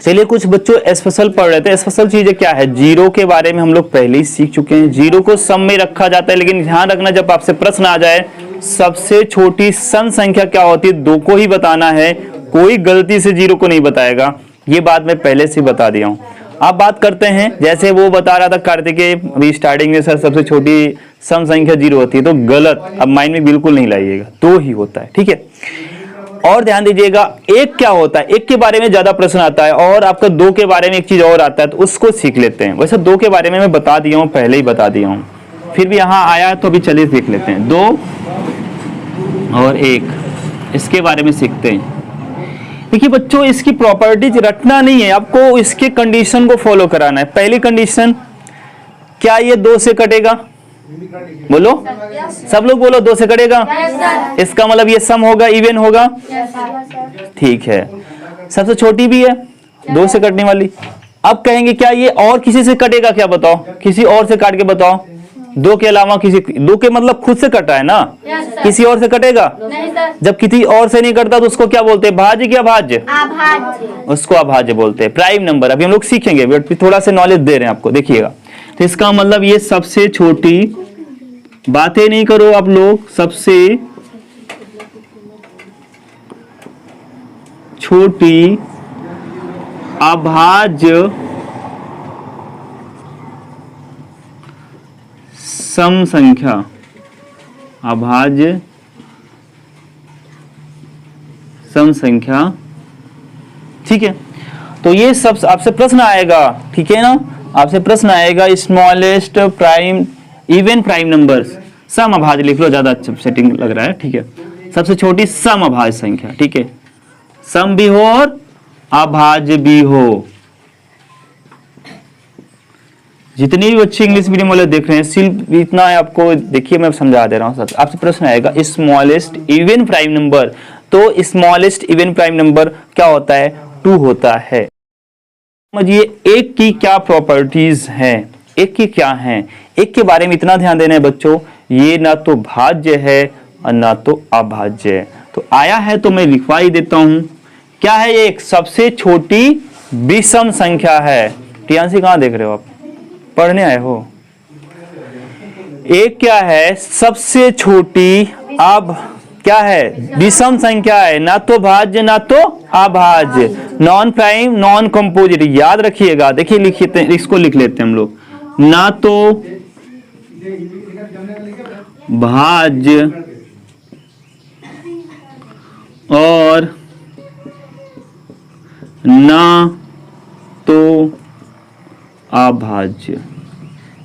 चलिए कुछ बच्चों स्पेशल पढ़ रहे थे। स्पेशल चीजें क्या है? जीरो के बारे में हम लोग पहले ही सीख चुके हैं। जीरो को सम में रखा जाता है, लेकिन ध्यान रखना जब आपसे प्रश्न आ जाए सबसे छोटी सम संख्या क्या होती है 2 को ही बताना है, कोई गलती से जीरो को नहीं बताएगा। ये बात मैं पहले से बता दिया हूं। अब बात करते हैं, जैसे वो बता रहा था कार्तिकेय अभी स्टार्टिंग में, सर सबसे छोटी सम संख्या 0 होती है, तो गलत। अब माइंड में बिल्कुल नहीं लाइएगा, 2 ही होता है, ठीक है। और ध्यान दीजिएगा 1 क्या होता है, 1 के बारे में ज्यादा प्रश्न आता है, और आपका 2 के बारे में एक चीज और आता है, तो उसको सीख लेते हैं। वैसे 2 के बारे में मैं बता दिया हूं, पहले ही बता दिया हूं, फिर भी यहाँ आया तो अभी चलिए देख लेते हैं। 2 और 1, इसके बारे में सीखते हैं। देखिए बच्चों, इसकी प्रॉपर्टीज रटना नहीं है, आपको इसके कंडीशन को फॉलो कराना है। पहली कंडीशन, क्या ये 2 से कटेगा? बोलो, सब लोग बोलो, 2 से कटेगा। इसका मतलब ये सम होगा, इवन होगा। ठीक है, सबसे छोटी भी है 2 से कटने वाली। अब कहेंगे क्या ये और किसी से कटेगा? क्या बताओ, किसी और से काट के बताओ। 2 के अलावा किसी, 2 के मतलब खुद से कटा है ना, किसी और से कटेगा? जब किसी और से नहीं कटता तो उसको क्या बोलते हैं? भाज्य क्या भाज्य? उसको अभाज्य बोलते हैं। प्राइम नंबर अभी हम लोग सीखेंगे, बट थोड़ा सा नॉलेज दे रहे हैं आपको, देखिएगा। तो इसका मतलब ये सबसे छोटी, बातें नहीं करो आप लोग, सबसे छोटी अभाज्य सम संख्या, अभाज्य सम संख्या। ठीक है, तो ये सब आपसे प्रश्न आएगा, ठीक है ना, आपसे प्रश्न आएगा smallest prime even prime numbers, सम अभाज्य लिख लो, ज्यादा अच्छा सेटिंग लग रहा है। ठीक है, सबसे छोटी सम अभाज्य संख्या। ठीक है, सम भी हो और अभाज्य भी हो। जितने भी बच्चे इंग्लिश मीडियम वाले देख रहे हैं, सिर्फ इतना है आपको, देखिए मैं समझा दे रहा हूं। सब आपसे प्रश्न आएगा स्मॉलेस्ट इवन प्राइम नंबर, तो स्मॉलेस्ट इवन प्राइम नंबर क्या होता है? 2 होता है। समझिए एक की क्या प्रॉपर्टीज हैं, एक की क्या है। एक के बारे में इतना ध्यान देना है बच्चों, ये ना तो भाज्य है और ना तो अभाज्य है। तो आया है तो मैं लिखवा ही देता हूं। क्या है? एक सबसे छोटी विषम संख्या है। टियांसी कहां देख रहे हो आप? पढ़ने आए हो? एक क्या है? सबसे छोटी, अब क्या है? विषम संख्या है, ना तो भाज्य ना तो अभाज्य, नॉन प्राइम नॉन कंपोजिट। याद रखिएगा, देखिए लिखते, इसको लिख लेते हैं हम लोग, ना तो भाज्य और ना तो अभाज्य।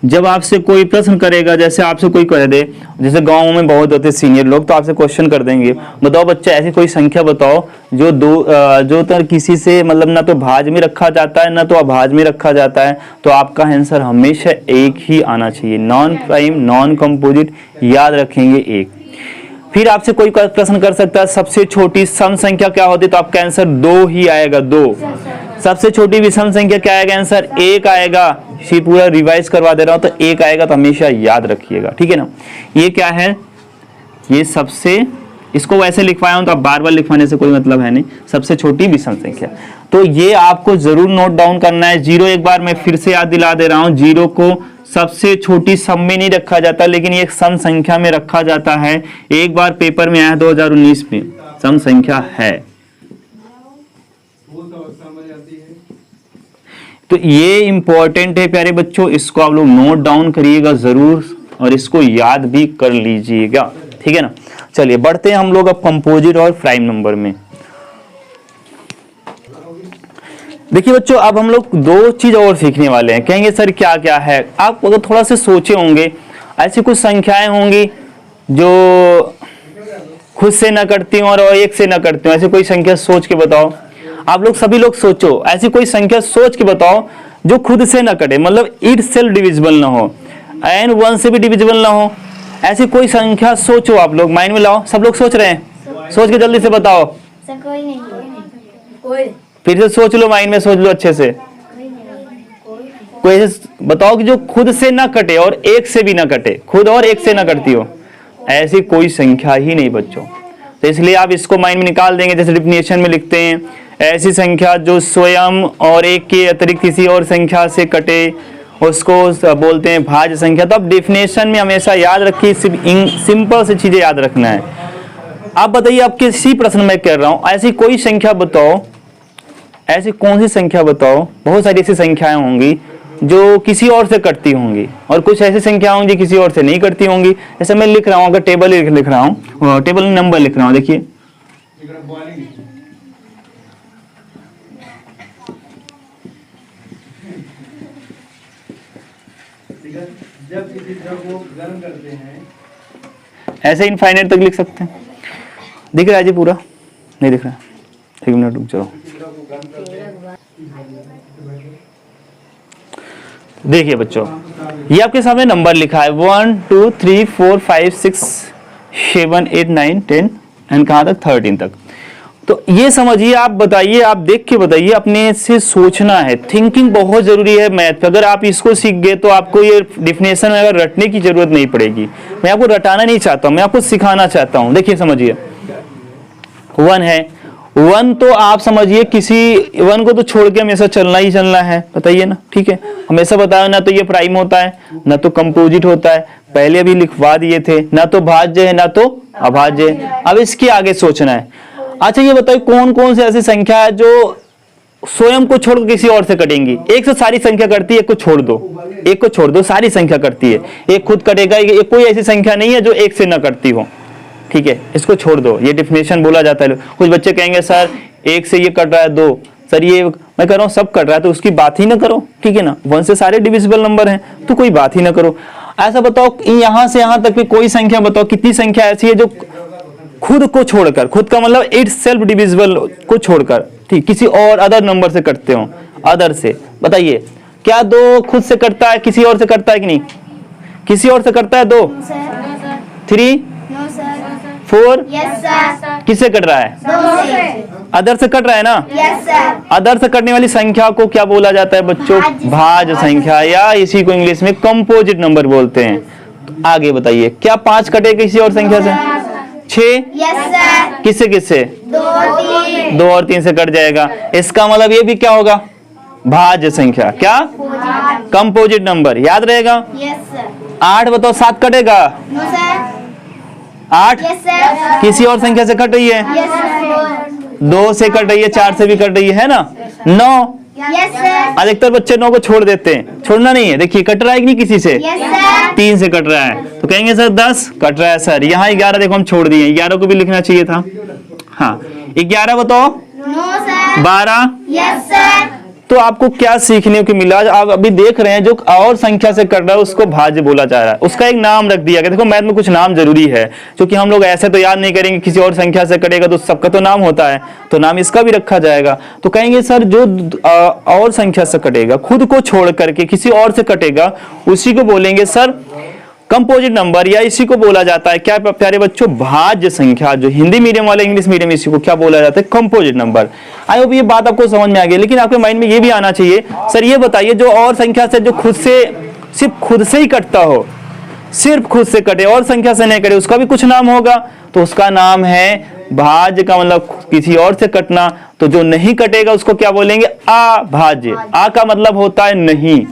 जब आपसे कोई प्रश्न करेगा, जैसे आपसे कोई कह दे, जैसे गांव में बहुत होते सीनियर लोग, तो आपसे क्वेश्चन कर देंगे, बताओ बच्चा ऐसी कोई संख्या बताओ जो जो तो किसी से मतलब ना तो भाज्य में रखा जाता है ना तो अभाज्य में रखा जाता है। तो आपका आंसर हमेशा एक ही आना चाहिए, नॉन प्राइम नॉन कंपोजिट। याद रखेंगे एक। फिर आपसे कोई प्रश्न कर सकता है सबसे छोटी सम संख्या क्या होती है, तो आपका आंसर 2 ही आएगा, 2। सबसे छोटी विषम संख्या क्या आएगा? आंसर 1 आएगा। इसी पूरा रिवाइज करवा दे रहा हूं, तो 1 आएगा, तो हमेशा याद रखिएगा। ठीक है ना, ये क्या है? ये सबसे, इसको वैसे लिखवाया हूं तो अब बार बार लिखवाने से कोई मतलब है नहीं। सबसे छोटी विषम संख्या, तो ये आपको जरूर नोट डाउन करना है। 0 एक बार मैं फिर से याद दिला दे रहा हूं, 0 को सबसे छोटी सम में नहीं रखा जाता, लेकिन ये एक सम संख्या में रखा जाता है। एक बार पेपर में आया 2019 में, सम संख्या है। तो ये इंपॉर्टेंट है प्यारे बच्चों, इसको आप लोग नोट डाउन करिएगा जरूर और इसको याद भी कर लीजिएगा। ठीक है ना, चलिए बढ़ते हैं हम लोग अब कंपोजिट और प्राइम नंबर में। देखिए बच्चों, अब हम लोग 2 चीज और सीखने वाले हैं। कहेंगे सर क्या क्या है? आप अगर थोड़ा से सोचे होंगे, ऐसी कुछ संख्याएं होंगी जो खुद से न करती हो और 1 से न करती हो। ऐसी कोई संख्या सोच के बताओ। आप लोग सभी लोग सोचो, ऐसी कोई संख्या सोच के बताओ जो खुद से न कटे, मतलब इट सेल्फ डिविजिबल ना हो, एन 1 से भी डिविजिबल ना हो। ऐसी कोई संख्या सोचो, आप लोग माइंड में लाओ। सब लोग सोच रहे हैं? सोच के जल्दी से बताओ। कोई नहीं। फिर से सोच लो, माइंड में सोच लो अच्छे से। कोई ऐसे बताओ कि जो खुद से ना कटे और 1 से भी ना कटे, खुद और 1 से ना करती हो। ऐसी कोई संख्या ही नहीं बच्चों। तो इसलिए आप इसको माइंड में निकाल देंगे। जैसे डिफिनेशन में लिखते हैं, ऐसी संख्या जो स्वयं और 1 के अतिरिक्त किसी और संख्या से कटे उसको बोलते हैं भाज्य संख्या। तो आप डेफिनेशन में हमेशा याद रखिए, सिंपल से चीजें याद रखना है। आप बताइए, आप किसी प्रश्न में कह रहा हूं, ऐसी कोई संख्या बताओ, ऐसी कौन सी संख्या बताओ। बहुत सारी ऐसी संख्याएं होंगी जो किसी और से कटती होंगी और कुछ ऐसी संख्या होंगी जो किसी और से नहीं करती होंगी। जैसे मैं लिख रहा हूं, अगर टेबल लिख रहा हूं, टेबल नंबर लिख रहा हूं, देखिए ठीक है। जब किसी द्रव को गर्म करते हैं, ऐसे इनफाइनाइट तक लिख सकते हैं। दिख रहा है जी पूरा? नहीं दिख रहा? एक मिनट रुक जाओ। देखिए बच्चों, ये आपके सामने नंबर लिखा है 1 2 3 4 5 6 7 8 9 10 एंड कहाँ तक 13 तक। तो ये समझिए, आप बताइए, आप देख के बताइए, अपने से सोचना है। थिंकिंग बहुत जरूरी है मैथ पे। अगर आप इसको सीख गए तो आपको ये डिफिनेशन अगर रटने की जरूरत नहीं पड़ेगी। मैं आपको रटाना नहीं चाहता हूँ, मैं आपको सिखाना चाहता हूँ। देखिए समझिए, 1 है, 1 तो आप समझिए किसी 1 को तो छोड़ के हमेशा चलना ही चलना है, बताइए ना, ठीक है। हमेशा बताया ना तो ये प्राइम होता है, ना तो कंपोजिट होता है, पहले भी लिखवा दिए थे, ना तो भाज्य है ना तो अभाज्य है। अब इसके आगे सोचना है। अच्छा ये बताइए, कौन कौन से ऐसी संख्या है जो स्वयं को छोड़कर किसी और से कटेंगी? एक से सारी संख्या करती है, एक को छोड़ दो, एक को छोड़ दो, सारी संख्या करती है। एक खुद कटेगा, एक कोई ऐसी संख्या नहीं है जो एक से न करती हो, ठीक है, इसको छोड़ दो। ये डिफिनेशन बोला जाता है। कुछ बच्चे कहेंगे सर एक से ये कट रहा है 2, सर ये मैं कर रहा हूँ सब कट रहा है, तो उसकी बात ही ना करो, ठीक है ना। 1 से सारे डिविजिबल नंबर हैं तो कोई बात ही ना करो। ऐसा बताओ यहां से यहां तक की कोई संख्या बताओ, कितनी संख्या ऐसी है जो खुद को छोड़कर, खुद का मतलब इट सेल्फ डिविजिबल को छोड़कर, ठीक, किसी और अदर नंबर से कटते हो, अदर से। बताइए क्या 2 खुद से कटता है, किसी और से कटता है कि नहीं? किसी और से करता है 2, 3, 4, किससे कट रहा है? अदर से कट रहा है ना। अदर से कटने वाली संख्या को क्या बोला जाता है बच्चों? भाज्य संख्या, या इसी को इंग्लिश में कंपोजिट नंबर बोलते हैं। तो आगे बताइए, क्या 5 कटे किसी और संख्या से? 6, किससे किससे? 2 और 3 से कट जाएगा। इसका मतलब ये भी क्या होगा? भाज्य संख्या। क्या? Composite number. याद रहेगा। 8 बताओ, 7 कटेगा? 8 किसी और संख्या से कट रही है? 2 से कट रही है, 4 से भी कट रही है ना। 9 अधिकतर बच्चे 9 को छोड़ देते हैं, छोड़ना नहीं है। देखिए कट रहा है कि नहीं किसी से? 3 से कट रहा है, तो कहेंगे सर 10 कट रहा है सर। यहाँ 11 देखो हम छोड़ दिए, 11 को भी लिखना चाहिए था। हाँ 11 बताओ। 12। तो आपको क्या सीखने को मिला? आप अभी देख रहे हैं जो और संख्या से कर रहा है उसको भाज्य बोला जा रहा है, उसका एक नाम रख दिया गया। देखो मैथ में कुछ नाम जरूरी है, क्योंकि हम लोग ऐसे तो याद नहीं करेंगे, किसी और संख्या से कटेगा तो सबका तो नाम होता है, तो नाम इसका भी रखा जाएगा। तो कहेंगे सर जो और संख्या से कटेगा, खुद को छोड़ करके किसी और से कटेगा, उसी को बोलेंगे सर कंपोजिट नंबर, या इसी को बोला जाता है क्या प्यारे बच्चों? भाज्य संख्या। जो हिंदी मीडियम वाले, इंग्लिश मीडियम, इसी को क्या बोला जाता है? Composite number. आई होप ये बात आपको समझ में आ गई। लेकिन आपके माइंड में ये भी आना चाहिए, सर ये बताइए जो और संख्या से जो खुद से, सिर्फ खुद से ही कटता हो, सिर्फ खुद से कटे और संख्या से नहीं कटे, उसका भी कुछ नाम होगा। तो उसका नाम है भाज्य का मतलब किसी और से कटना। तो जो नहीं कटेगा उसको क्या बोलेंगे? अभाज्य। आ का मतलब होता है नहीं,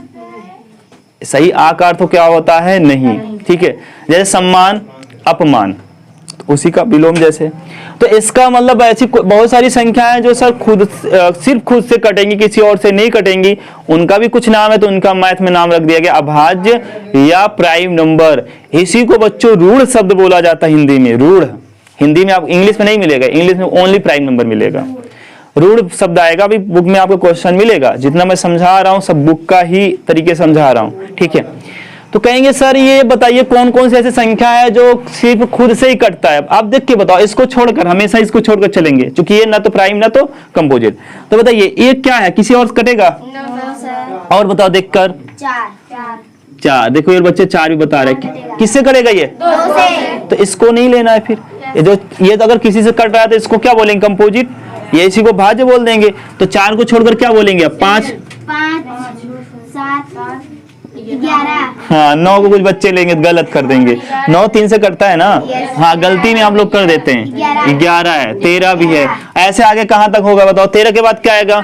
सही आकार तो क्या होता है? नहीं, ठीक है। जैसे सम्मान, अपमान, तो उसी का विलोम जैसे। तो इसका मतलब ऐसी बहुत सारी संख्याएं जो सर खुद सिर्फ खुद से कटेंगी, किसी और से नहीं कटेंगी, उनका भी कुछ नाम है, तो उनका मैथ में नाम रख दिया गया अभाज्य या प्राइम नंबर। इसी को बच्चों रूढ़ शब्द बोला जाता है हिंदी में। रूढ़ हिंदी में आप, इंग्लिश में नहीं मिलेगा, इंग्लिश में ओनली प्राइम नंबर मिलेगा। रूढ़ शब्द आएगा, अभी बुक में आपको क्वेश्चन मिलेगा। जितना मैं समझा रहा हूँ सब बुक का ही तरीके समझा रहा हूँ, ठीक है। तो कहेंगे सर ये बताइए कौन कौन सी ऐसी संख्या है जो सिर्फ खुद से ही कटता है? आप देख के बताओ, इसको छोड़कर, हमेशा इसको छोड़कर चलेंगे, क्योंकि ये ना तो प्राइम ना तो कंपोजिट। तो बताइए ये क्या है? किसी और कटेगा? और बताओ देखकर। 4। देखो ये बच्चे 4 भी बता रहे हैं। किससे कटेगा ये? 2 से। तो इसको नहीं लेना है फिर। ये तो अगर किसी से कट रहा है तो इसको क्या बोलेंगे? कंपोजिट। ये इसी को भाज्य बोल देंगे। तो 4 को छोड़कर क्या बोलेंगे? 5, 7, 11। हाँ 9 को कुछ बच्चे लेंगे, गलत कर देंगे। 9 3 से करता है ना। हाँ गलती में आप लोग कर देते हैं। 11 है, 13 भी है। ऐसे आगे कहाँ तक होगा बताओ? 13 के बाद क्या आएगा?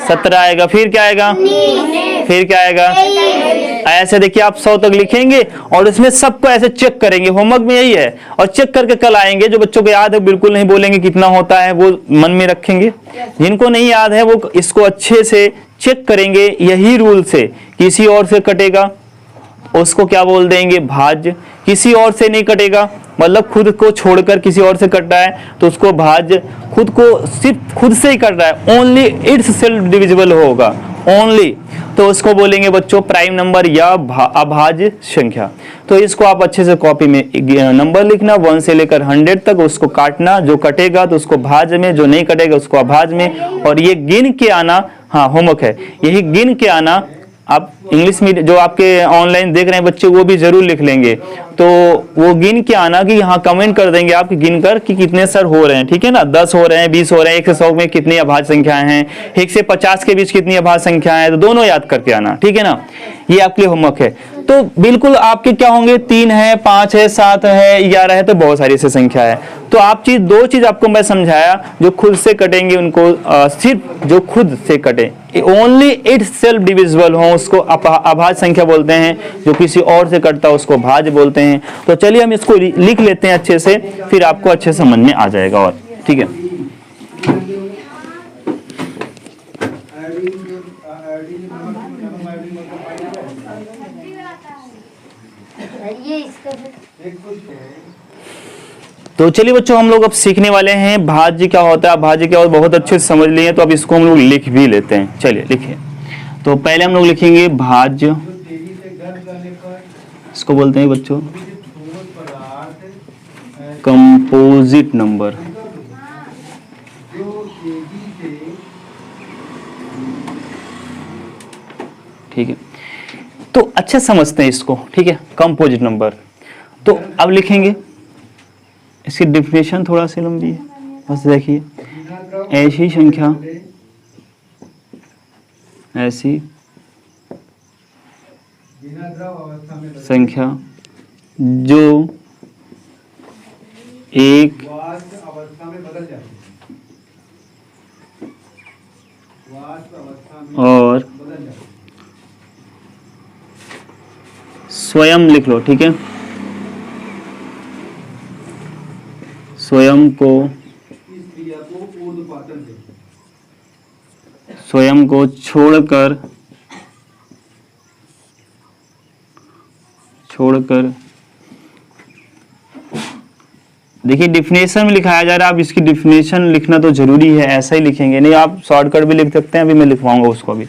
17 आएगा। फिर क्या आएगा? फिर क्या आएगा? ऐसे देखिए आप 100 तक लिखेंगे और इसमें सबको ऐसे चेक करेंगे। होमवर्क में यही है, और चेक करके कल आएंगे। जो बच्चों को याद है बिल्कुल नहीं बोलेंगे कितना होता है, वो मन में रखेंगे। जिनको नहीं याद है वो इसको अच्छे से चेक करेंगे। यही रूल से किसी और से कटेगा उसको क्या बोल देंगे? भाज्य। किसी और से नहीं कटेगा मतलब खुद को छोड़कर किसी और से कट रहा है तो उसको भाज्य। खुद को सिर्फ खुद से ही कट रहा है, ओनली इट्स सेल्फ डिविजिबल होगा, ओनली। तो उसको बोलेंगे बच्चों प्राइम नंबर या अभाज्य संख्या। तो इसको आप अच्छे से कॉपी में नंबर लिखना 1 से लेकर 100 तक, उसको काटना, जो कटेगा तो उसको भाज्य में, जो नहीं कटेगा उसको अभाज्य में, और ये गिन के आना। हाँ, होमवर्क है, यही गिन के आना। आप इंग्लिश में जो आपके ऑनलाइन देख रहे हैं बच्चे वो भी जरूर लिख लेंगे, तो वो गिन के आना कि यहाँ कमेंट कर देंगे आप गिन कर कि कितने सर हो रहे हैं, ठीक है ना, 10 हो रहे हैं, 20 हो रहे हैं, 1 से 100 में कितनी अभाज्य संख्याएं हैं, 1 से 50 के बीच कितनी अभाज्य संख्याएं हैं, तो दोनों याद करके आना, ठीक है ना। ये आपके लिए होमवर्क है। तो बिल्कुल आपके क्या होंगे, 3 है, 5 है, 7 है, 11 है, तो बहुत सारी ऐसी संख्या है। तो आप दो चीज आपको मैं समझाया, जो खुद से कटेंगे उनको सिर्फ जो खुद से कटे, ओनली इट्स सेल्फ डिविजिबल हो उसको अभाज्य संख्या बोलते हैं, जो किसी और से कटता है उसको भाज्य बोलते हैं। तो चलिए हम इसको लिख लेते हैं अच्छे से, फिर आपको अच्छे समझ में आ जाएगा। और ठीक है, ये इसका तो चलिए बच्चों हम लोग अब सीखने वाले हैं भाज्य क्या होता है, भाज्य क्या होता है, बहुत अच्छे से समझ लिए। तो अब इसको हम लोग लिख भी लेते हैं। चलिए लिखिए। तो पहले हम लोग लिखेंगे भाज्य, तेजी से गर्म करने पर इसको बोलते हैं बच्चों ठोस पदार्थ कंपोजिट नंबर। जो तेजी से ठीक है, तो अच्छे समझते हैं इसको, ठीक है, कंपोजिट नंबर। तो अब लिखेंगे, इसकी डेफिनेशन थोड़ा सी लंबी है, बस देखिए, ऐसी संख्या, ऐसी बिना द्रव अवस्था में संख्या जो एक वाष्प अवस्था में बदल जाती है, वाष्प अवस्था में और बदल जाती है। स्वयं लिख लो, ठीक है, स्वयं को, इस क्रिया को ऊर्ध्वपातन से स्वयं को छोड़कर देखिए डिफिनेशन में लिखाया जा रहा है। आप इसकी डिफिनेशन लिखना तो जरूरी है, ऐसा ही लिखेंगे, नहीं आप शॉर्टकट भी लिख सकते हैं, अभी मैं लिखवाऊंगा उसको। अभी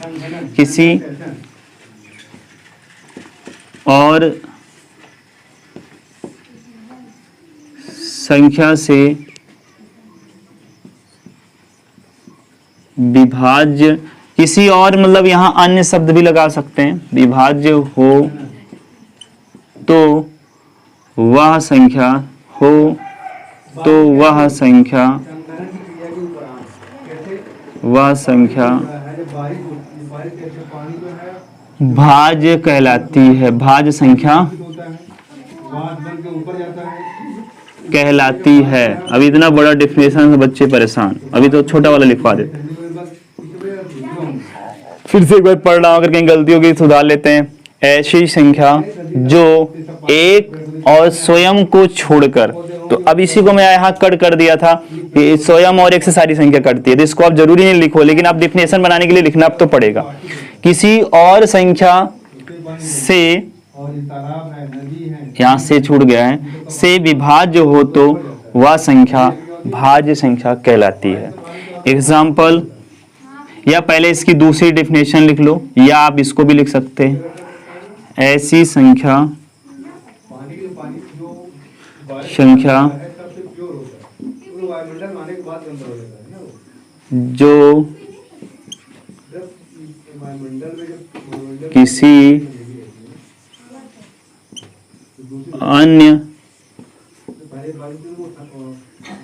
किसी और संख्या से विभाज्य, किसी और मतलब यहाँ अन्य शब्द भी लगा सकते हैं, विभाज्य हो तो वह संख्या हो तो वह संख्या, संघनन की क्रिया के ऊपर कैसे वह संख्या है, जब बारिश कैसे पानी जो है भाज्य कहलाती है, भाज्य संख्या होता है, वाष्प बन के ऊपर जाता है, कहलाती है। अभी इतना बड़ा डिफिनेशन से बच्चे परेशान, अभी तो छोटा वाला लिखवा देते। फिर से एक बार पढ़ रहा हूं, अगर कहीं गलती होगी सुधार लेते हैं। ऐसी संख्या जो एक और स्वयं को छोड़कर, तो अब इसी को मैं यहाँ कट कर दिया था, ये स्वयं और एक से सारी संख्या कटती है, तो इसको आप जरूरी नहीं लिखो, लेकिन आप डिफिनेशन बनाने के लिए लिखना तो पड़ेगा। किसी और संख्या से, और ये तालाब है, नदी है, यहाँ से छूट गया है, से विभाज्य हो तो वह संख्या भाज्य संख्या कहलाती है। एग्जाम्पल, या पहले इसकी दूसरी डेफिनेशन लिख लो, या आप इसको भी लिख सकते हैं। ऐसी संख्या पानी जो संख्या है सबसे प्योर होता है, वो वायुमंडल में आने के बाद गंदा हो जाता है ना, वो जो जब वायुमंडल में जब वायुमंडल किसी अन्य पहले वायु से वो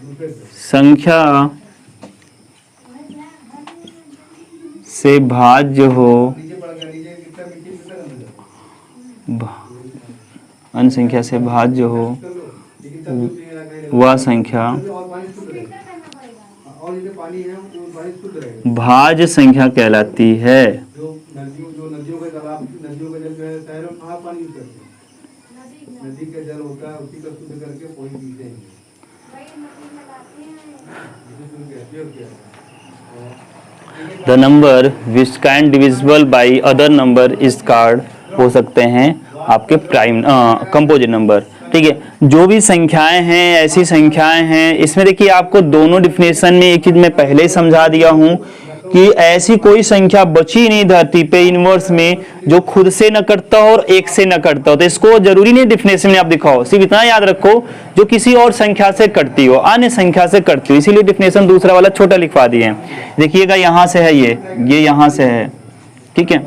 दूसरे से संख्या से भाज्य हो, नीचे पड़ गया, नीचे कितना नीचे कितना गंदा जाता अन्य संख्या से भाज्य हो है, लेकिन तब तो ये लगा है वह संख्या और पानी शुद्ध रहेगा, और ये जो पानी है वो पानी शुद्ध रहेगा। भाज्य संख्या कहलाती है। जो नदियों के तालाब, नदियों का जल जो है शहरों में कहाँ पानी यूज करते हैं, नदी का जल होता है, उसी का शुद्ध करके कोई पीते हैं, जिसे शुद्ध कहते हैं, क्या है। The number which can divisible by other number is called हो सकते हैं आपके प्राइम कंपोजिट नंबर। ठीक है, जो भी संख्याएं हैं, ऐसी संख्याएं हैं, इसमें देखिए आपको दोनों डिफिनेशन में एक चीज मैं पहले ही समझा दिया हूं कि ऐसी कोई संख्या बची नहीं धरती पे इनवर्स में जो खुद से न कटता हो और एक से न कटता हो। तो इसको जरूरी नहीं डिफिनेशन में आप दिखाओ, सिर्फ इतना याद रखो जो किसी और संख्या से कटती हो, अन्य संख्या से कटती हो, इसीलिए डिफिनेशन दूसरा वाला छोटा लिखवा दिए हैं। देखिएगा यहां से है, ये यहां से है, ठीक है।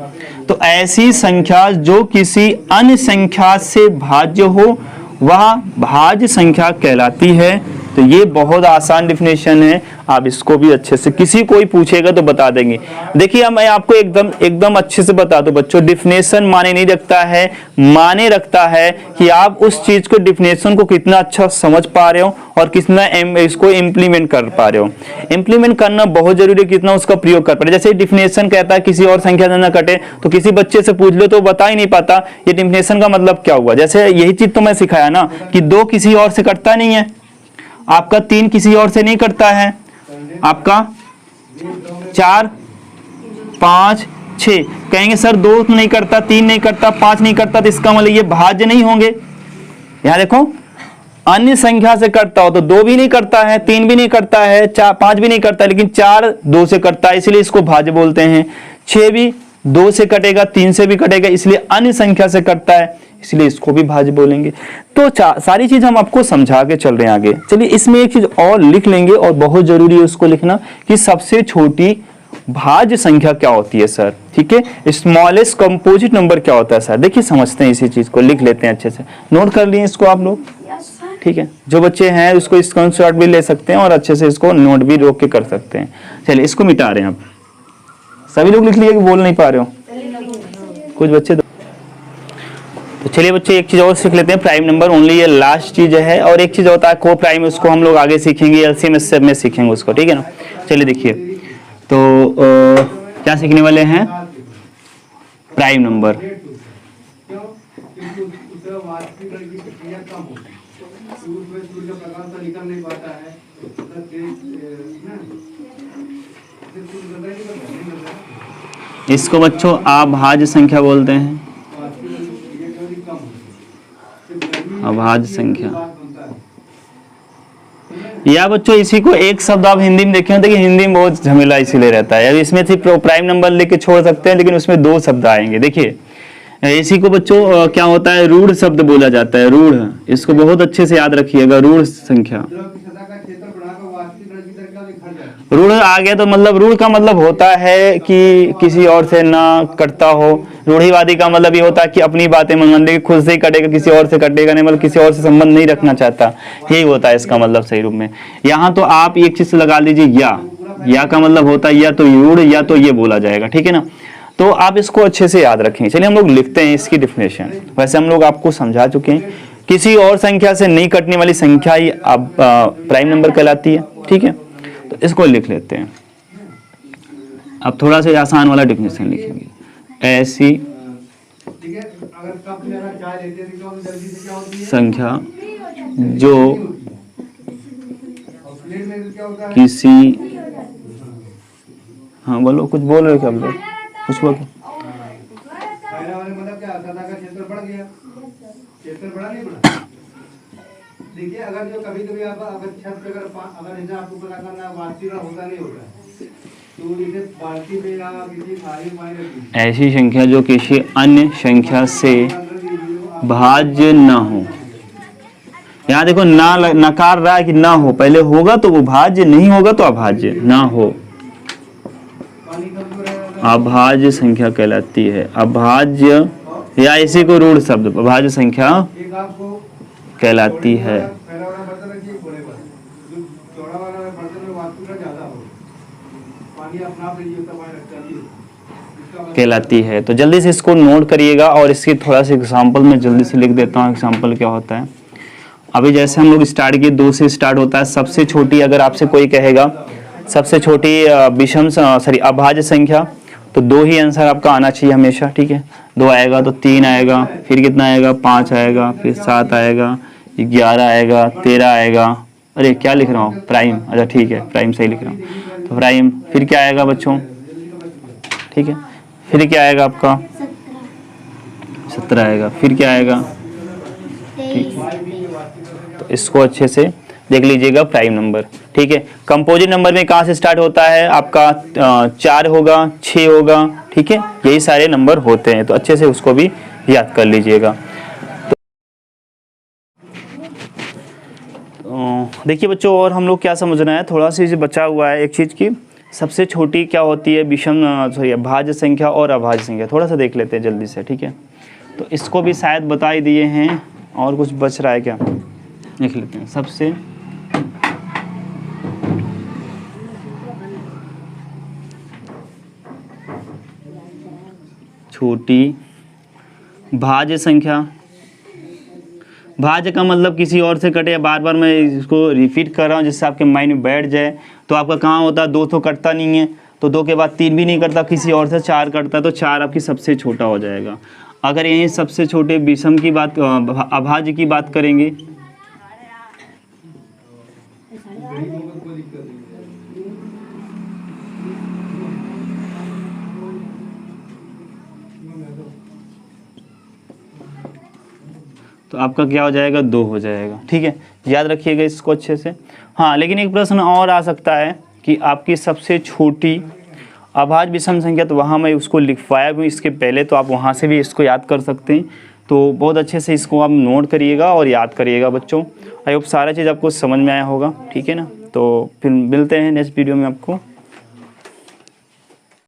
तो ऐसी संख्या जो किसी अन्य संख्या से भाज्य हो वह भाज्य संख्या कहलाती है। तो ये बहुत आसान डिफिनेशन है, आप इसको भी अच्छे से, किसी कोई पूछेगा तो बता देंगे। देखिए अब मैं आपको एकदम अच्छे से बता दूं बच्चों, डिफिनेशन माने नहीं रखता है, माने रखता है कि आप उस चीज को, डिफिनेशन को कितना अच्छा समझ पा रहे हो और कितना इसको इम्प्लीमेंट कर पा रहे हो। इम्प्लीमेंट करना बहुत जरूरी है, कितना उसका प्रयोग कर पा रहे हो। जैसे डिफिनेशन कहता है किसी और संख्या से न कटे, तो किसी बच्चे से पूछ लो तो बता ही नहीं पाता ये डिफिनेशन का मतलब क्या हुआ। जैसे यही चीज तो मैं सिखाया ना कि 2 किसी और से कटता नहीं है, आपका 3 किसी और से नहीं कटता है, आपका 4 5 6। कहेंगे सर 2 नहीं करता, 3 नहीं करता, 5 नहीं करता, तो इसका मतलब ये भाज्य नहीं होंगे। यहां देखो अन्य संख्या से कटता हो तो 2 भी नहीं करता है, 3 भी नहीं करता है, 4 5 भी नहीं करता, लेकिन 4 2 से कटता है, इसलिए इसको भाज्य बोलते हैं। 6 भी 2 से कटेगा, 3 से भी कटेगा, इसलिए अन्य संख्या से कटता है, इसलिए इसको भी भाज्य बोलेंगे। तो सारी चीज हम आपको समझा के चल रहे हैं आगे। चलिए इसमें एक चीज और लिख लेंगे, और बहुत जरूरी है उसको लिखना कि सबसे छोटी भाज्य संख्या क्या होती है सर, ठीक है। स्मॉलेस्ट कंपोजिट नंबर क्या होता है सर, देखिए समझते हैं, इसी चीज को लिख लेते हैं अच्छे से। नोट कर लिए इसको आप लोग, ठीक है। जो बच्चे हैं उसको स्क्रीनशॉट भी ले सकते हैं और अच्छे से इसको नोट भी रोक के कर सकते हैं। चलिए इसको मिटा रहे हैं आप, सभी लोग लिख लिए कि बोल नहीं पा रहे हो कुछ बच्चे। तो चलिए बच्चे एक चीज और सीख लेते हैं, प्राइम नंबर, ओनली ये लास्ट चीज है। और एक चीज होता है को प्राइम, उसको हम लोग आगे सीखेंगे, एलसीएम सब में सीखेंगे उसको, ठीक है ना। चलिए देखिए तो क्या सीखने वाले हैं, प्राइम नंबर। इसको बच्चों अभाज्य संख्या बोलते हैं, अभाज्य संख्या। या बच्चों इसी को एक शब्द आप हिंदी में देखे होते कि हिंदी में बहुत झमेला इसीलिए रहता है। अब इसमें सिर्फ प्राइम नंबर लेके छोड़ सकते हैं, लेकिन उसमें 2 शब्द आएंगे। देखिए इसी को बच्चों क्या होता है, रूढ़ शब्द बोला जाता है, रूढ़। इसको बहुत अच्छे से याद रखिएगा, रूढ़ संख्या। रूढ़ आ गया तो मतलब, रूढ़ का मतलब होता है कि किसी और से ना कटता हो। रूढ़िवादी का मतलब ये होता है कि अपनी बातें मान लेके खुद से ही कटेगा, किसी और से कटेगा नहीं, मतलब किसी और से संबंध नहीं रखना चाहता, यही होता है इसका मतलब सही रूप में। यहाँ तो आप एक चीज लगा लीजिए, या का मतलब होता है या तो रूढ़ या तो ये बोला जाएगा, ठीक है ना। तो आप इसको अच्छे से याद रखें। चलिए हम लोग लिखते हैं इसकी डिफिनेशन। वैसे हम लोग आपको समझा चुके हैं, किसी और संख्या से नहीं कटने वाली संख्या ही अब प्राइम नंबर कहलाती है, ठीक है। तो इसको लिख लेते हैं। अब थोड़ा सा आसान वाला डिफिनेशन लिखेंगे, ऐसी संख्या जो किसी, हाँ बोलो, कुछ बोल रहे हो क्या आप लोग, कुछ बोलो। देखिए अगर जो कभी-कभी आप अगर छत पे अगर जैसे आपको पता करना वार्षिक होता नहीं होता, तो जैसे बाल्टी पे या किसी थाली में ऐसी संख्या जो किसी अन्य संख्या से भाज्य न हो। यहाँ देखो ना नकार रहा है कि ना हो, पहले होगा तो वो भाज्य, नहीं होगा तो अभाज्य, ना हो अभाज्य संख्या कहलाती है। अभाज्य या इसी को रूढ़ शब्द अभाज्य संख्या कहलाती है, कहलाती है। तो जल्दी से इसको नोट करिएगा, और इसकी थोड़ा सा एग्जांपल मैं जल्दी से लिख देता हूँ। एग्जांपल क्या होता है, अभी जैसे हम लोग स्टार्ट किए 2 से स्टार्ट होता है। सबसे छोटी, अगर आपसे कोई कहेगा सबसे छोटी विषम सॉरी अभाज्य संख्या, तो 2 ही आंसर आपका आना चाहिए हमेशा, ठीक है। 2 आएगा तो 3 आएगा, फिर कितना आएगा, 5 आएगा, फिर 7 आएगा, 11 आएगा, 13 आएगा। अरे क्या लिख रहा हूँ, प्राइम, अच्छा ठीक है, प्राइम सही लिख रहा हूँ। तो प्राइम फिर क्या आएगा बच्चों, ठीक है। फिर क्या आएगा आपका 17 आएगा, फिर क्या आएगा, ठीक है। तो इसको अच्छे से देख लीजिएगा, प्राइम नंबर। ठीक है। कंपोजिट नंबर में कहाँ से स्टार्ट होता है आपका 4 होगा, 6 होगा, ठीक है, यही सारे नंबर होते हैं, तो अच्छे से उसको भी याद कर लीजिएगा। तो देखिए बच्चों, और हम लोग क्या समझना है, थोड़ा सा इसे बचा हुआ है एक चीज़ की, सबसे छोटी क्या होती है, भाज्य संख्या और अभाज्य संख्या, थोड़ा सा देख लेते हैं जल्दी से, ठीक है। तो इसको भी शायद बता ही दिए हैं, और कुछ बच रहा है क्या, देख लेते हैं। सबसे छोटी भाज्य संख्या, भाज्य का मतलब किसी और से कटे, बार बार मैं इसको रिपीट कर रहा हूँ जिससे आपके माइंड में बैठ जाए। तो आपका कहाँ होता है, 2 तो कटता नहीं है, तो 2 के बाद 3 भी नहीं कटता, किसी और से 4 कटता है, तो 4 आपकी सबसे छोटा हो जाएगा। अगर यहीं सबसे छोटे विषम की बात, अभाज्य की बात करेंगे, तो आपका क्या हो जाएगा, 2 हो जाएगा, ठीक है। याद रखिएगा इसको अच्छे से। हाँ, लेकिन एक प्रश्न और आ सकता है कि आपकी सबसे छोटी अभाज्य विषम संख्या, तो वहाँ मैं उसको लिखवाया हूँ इसके पहले, तो आप वहाँ से भी इसको याद कर सकते हैं। तो बहुत अच्छे से इसको आप नोट करिएगा और याद करिएगा बच्चों। आई होप सारा चीज़ आपको समझ में आया होगा, ठीक है ना। तो फिर मिलते हैं नेक्स्ट वीडियो में आपको।